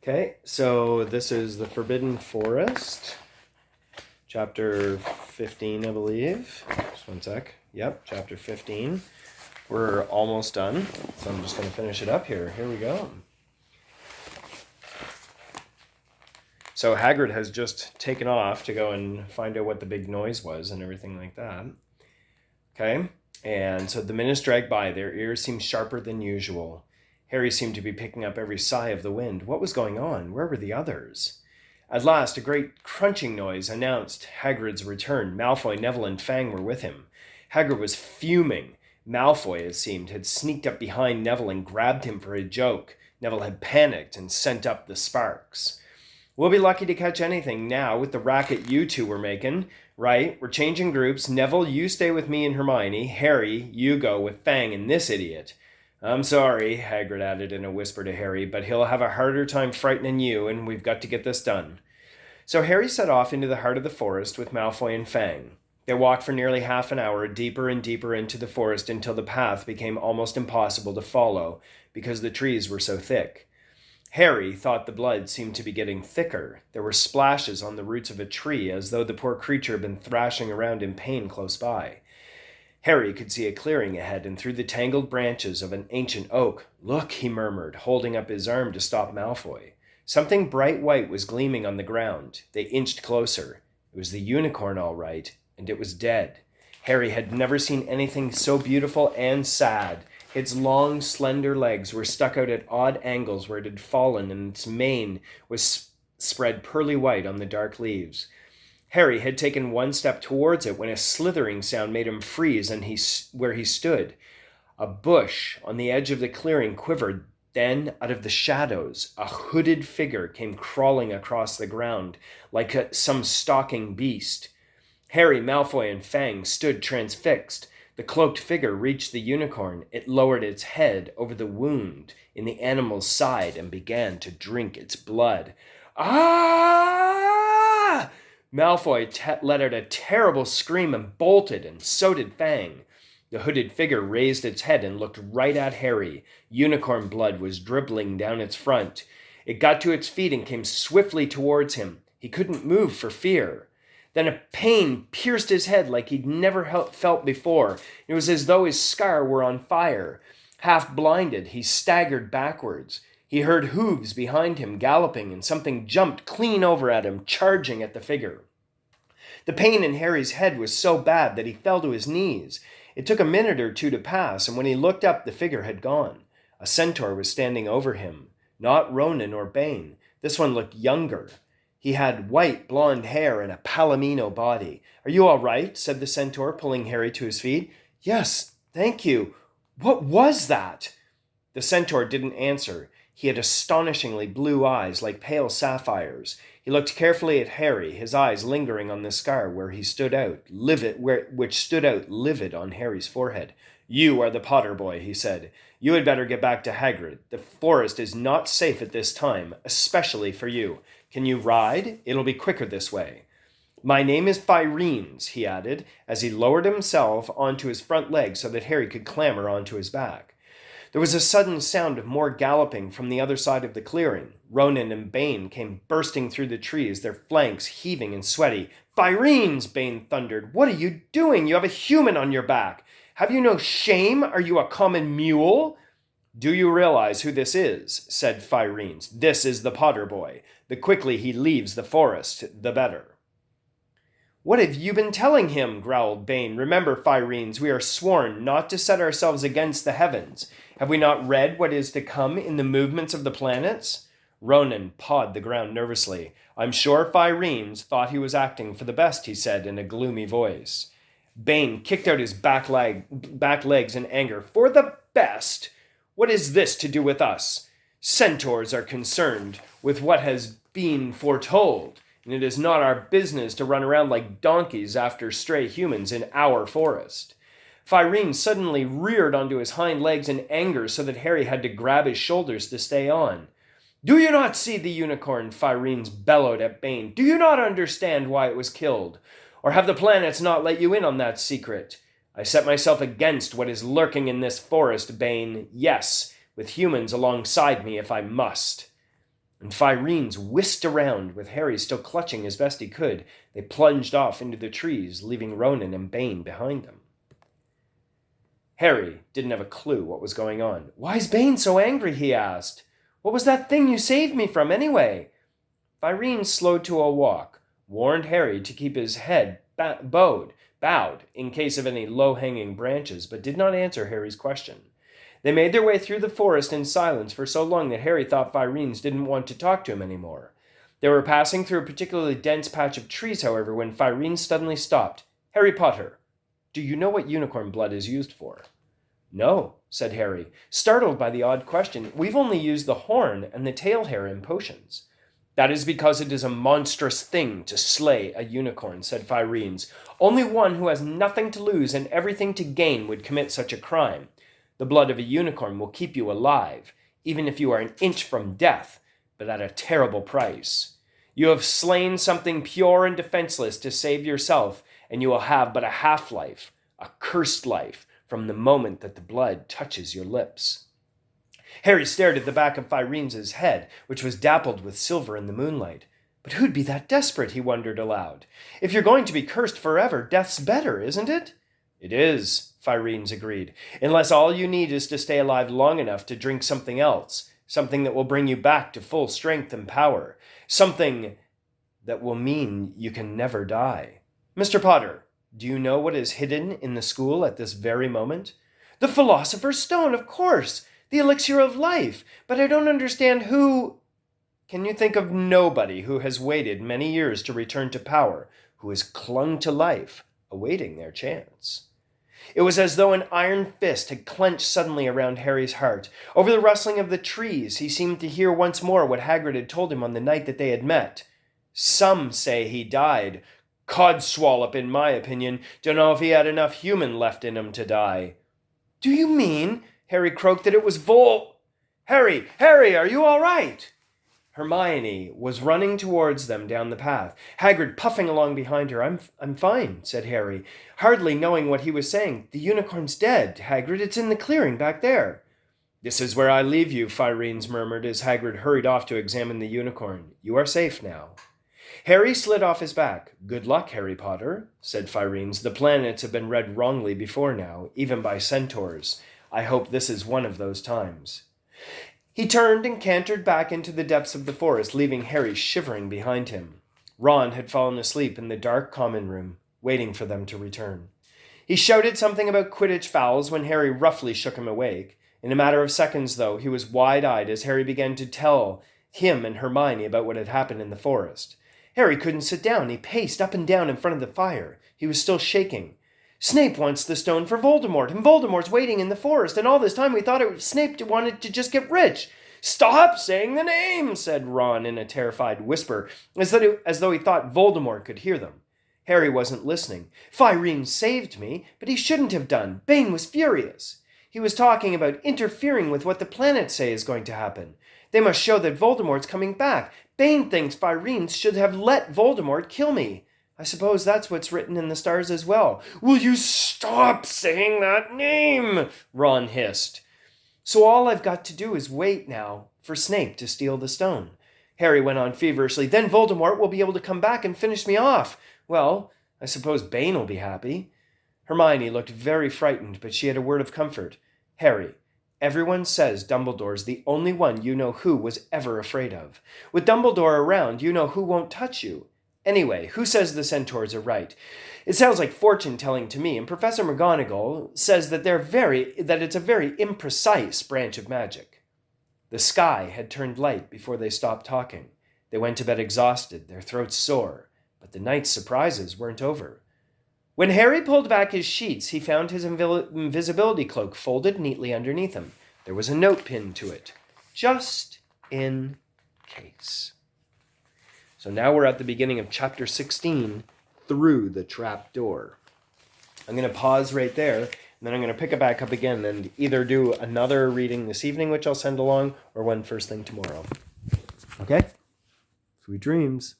Okay, so this is the Forbidden Forest, chapter 15, I believe. Just one sec. Yep, chapter 15. We're almost done, so I'm just going to finish it up here. Here we go. So Hagrid has just taken off to go and find out what the big noise was and everything like that. Okay, and so the minutes dragged by. Their ears seemed sharper than usual. Harry seemed to be picking up every sigh of the wind. What was going on? Where were the others? At last, a great crunching noise announced Hagrid's return. Malfoy, Neville, and Fang were with him. Hagrid was fuming. Malfoy, it seemed, had sneaked up behind Neville and grabbed him for a joke. Neville had panicked and sent up the sparks. We'll be lucky to catch anything now with the racket you two were making. Right, we're changing groups. Neville, you stay with me and Hermione. Harry, you go with Fang and this idiot. I'm sorry, Hagrid added in a whisper to Harry, but he'll have a harder time frightening you, and we've got to get this done. So Harry set off into the heart of the forest with Malfoy and Fang. They walked for nearly half an hour, deeper and deeper into the forest until the path became almost impossible to follow because the trees were so thick. Harry thought the blood seemed to be getting thicker. There were splashes on the roots of a tree, as though the poor creature had been thrashing around in pain close by. Harry could see a clearing ahead and through the tangled branches of an ancient oak. Look, he murmured, holding up his arm to stop Malfoy. Something bright white was gleaming on the ground. They inched closer. It was the unicorn, all right, and it was dead. Harry had never seen anything so beautiful and sad. Its long, slender legs were stuck out at odd angles where it had fallen, and its mane was spread pearly white on the dark leaves. Harry had taken one step towards it when a slithering sound made him freeze where he stood. A bush on the edge of the clearing quivered. Then, out of the shadows, a hooded figure came crawling across the ground like some stalking beast. Harry, Malfoy, and Fang stood transfixed. The cloaked figure reached the unicorn. It lowered its head over the wound in the animal's side and began to drink its blood. Ah! Malfoy let out a terrible scream and bolted, and so did Fang. The hooded figure raised its head and looked right at Harry. Unicorn blood was dribbling down its front. It got to its feet and came swiftly towards him. He couldn't move for fear. Then a pain pierced his head like he'd never felt before. It was as though his scar were on fire. Half blinded, he staggered backwards. He heard hooves behind him galloping, and something jumped clean over at him, charging at the figure. The pain in Harry's head was so bad that he fell to his knees. It took a minute or two to pass, and when he looked up, the figure had gone. A centaur was standing over him. Not Ronan or Bane. This one looked younger. He had white, blonde hair and a palomino body. Are you all right? Said the centaur, pulling Harry to his feet. Yes, thank you. What was that? The centaur didn't answer. He had astonishingly blue eyes like pale sapphires. He looked carefully at Harry, his eyes lingering on the scar which stood out livid on Harry's forehead. You are the Potter boy, he said. You had better get back to Hagrid. The forest is not safe at this time, especially for you. Can you ride? It'll be quicker this way. My name is Firenes, he added, as he lowered himself onto his front legs so that Harry could clamber onto his back. There was a sudden sound of more galloping from the other side of the clearing. Ronan and Bane came bursting through the trees, their flanks heaving and sweaty. Firenes, Bane thundered. What are you doing? You have a human on your back. Have you no shame? Are you a common mule? Do you realize who this is? Said Firenes. This is the Potter boy. The quickly he leaves the forest, the better. What have you been telling him? Growled Bane. Remember, Firenes, we are sworn not to set ourselves against the heavens. Have we not read what is to come in the movements of the planets? Ronan pawed the ground nervously. I'm sure Firenes thought he was acting for the best, he said in a gloomy voice. Bane kicked out his back legs in anger. For the best? What is this to do with us? Centaurs are concerned with what has been foretold, and it is not our business to run around like donkeys after stray humans in our forest. Firenes suddenly reared onto his hind legs in anger so that Harry had to grab his shoulders to stay on. Do you not see the unicorn? Firenes bellowed at Bane. Do you not understand why it was killed? Or have the planets not let you in on that secret? I set myself against what is lurking in this forest, Bane. Yes, with humans alongside me if I must. and Firenes whisked around, with Harry still clutching as best he could. They plunged off into the trees, leaving Ronan and Bane behind them. Harry didn't have a clue what was going on. "Why's Bane so angry?" he asked. "What was that thing you saved me from, anyway?" Firene slowed to a walk, warned Harry to keep his head bowed in case of any low-hanging branches, but did not answer Harry's question. They made their way through the forest in silence for so long that Harry thought Firenes didn't want to talk to him anymore. They were passing through a particularly dense patch of trees, however, when Firenes suddenly stopped. "Harry Potter, do you know what unicorn blood is used for?" "No," said Harry, startled by the odd question. "We've only used the horn and the tail hair in potions." "That is because it is a monstrous thing to slay a unicorn," said Firenes. "Only one who has nothing to lose and everything to gain would commit such a crime. The blood of a unicorn will keep you alive, even if you are an inch from death, but at a terrible price. You have slain something pure and defenseless to save yourself, and you will have but a half-life, a cursed life, from the moment that the blood touches your lips." Harry stared at the back of Firenes' head, which was dappled with silver in the moonlight. "But who'd be that desperate?" he wondered aloud. "If you're going to be cursed forever, death's better, isn't it?" "It is," Firenes agreed, "unless all you need is to stay alive long enough to drink something else, something that will bring you back to full strength and power, something that will mean you can never die. Mr. Potter, do you know what is hidden in the school at this very moment?" "The Philosopher's Stone, of course! The elixir of life! But I don't understand who—" "Can you think of nobody who has waited many years to return to power, who has clung to life, awaiting their chance?" It was as though an iron fist had clenched suddenly around Harry's heart. Over the rustling of the trees, he seemed to hear once more what Hagrid had told him on the night that they had met. "Some say he died. Codswallop, in my opinion. Don't know if he had enough human left in him to die." "Do you mean," Harry croaked, "that it was Harry, are you all right?" Hermione was running towards them down the path, Hagrid puffing along behind her. I'm fine," said Harry, hardly knowing what he was saying. "The unicorn's dead, Hagrid. It's in the clearing back there." "This is where I leave you," Firenes murmured as Hagrid hurried off to examine the unicorn. "You are safe now." Harry slid off his back. "Good luck, Harry Potter," said Firenes. "The planets have been read wrongly before now, even by centaurs. I hope this is one of those times." He turned and cantered back into the depths of the forest, leaving Harry shivering behind him. Ron had fallen asleep in the dark common room, waiting for them to return. He shouted something about Quidditch fouls when Harry roughly shook him awake. In a matter of seconds, though, he was wide-eyed as Harry began to tell him and Hermione about what had happened in the forest. Harry couldn't sit down. He paced up and down in front of the fire. He was still shaking. "Snape wants the stone for Voldemort, and Voldemort's waiting in the forest, and all this time we thought Snape wanted to just get rich." "Stop saying the name," said Ron in a terrified whisper, as though he thought Voldemort could hear them. Harry wasn't listening. "Firenes saved me, but he shouldn't have done. Bane was furious. He was talking about interfering with what the planets say is going to happen. They must show that Voldemort's coming back. Bane thinks Firenes should have let Voldemort kill me. I suppose that's what's written in the stars as well." "Will you stop saying that name?" Ron hissed. "So all I've got to do is wait now for Snape to steal the stone," Harry went on feverishly. "Then Voldemort will be able to come back and finish me off. Well, I suppose Bane will be happy." Hermione looked very frightened, but she had a word of comfort. "Harry, everyone says Dumbledore's the only one you know who was ever afraid of. With Dumbledore around, you know who won't touch you. Anyway, who says the centaurs are right? It sounds like fortune-telling to me, and Professor McGonagall says that it's a very imprecise branch of magic." The sky had turned light before they stopped talking. They went to bed exhausted, their throats sore, but the night's surprises weren't over. When Harry pulled back his sheets, he found his invisibility cloak folded neatly underneath him. There was a note pinned to it, just in case. So now we're at the beginning of chapter 16, Through the Trap Door. I'm going to pause right there, and then I'm going to pick it back up again and either do another reading this evening, which I'll send along, or one first thing tomorrow. Okay? Sweet dreams.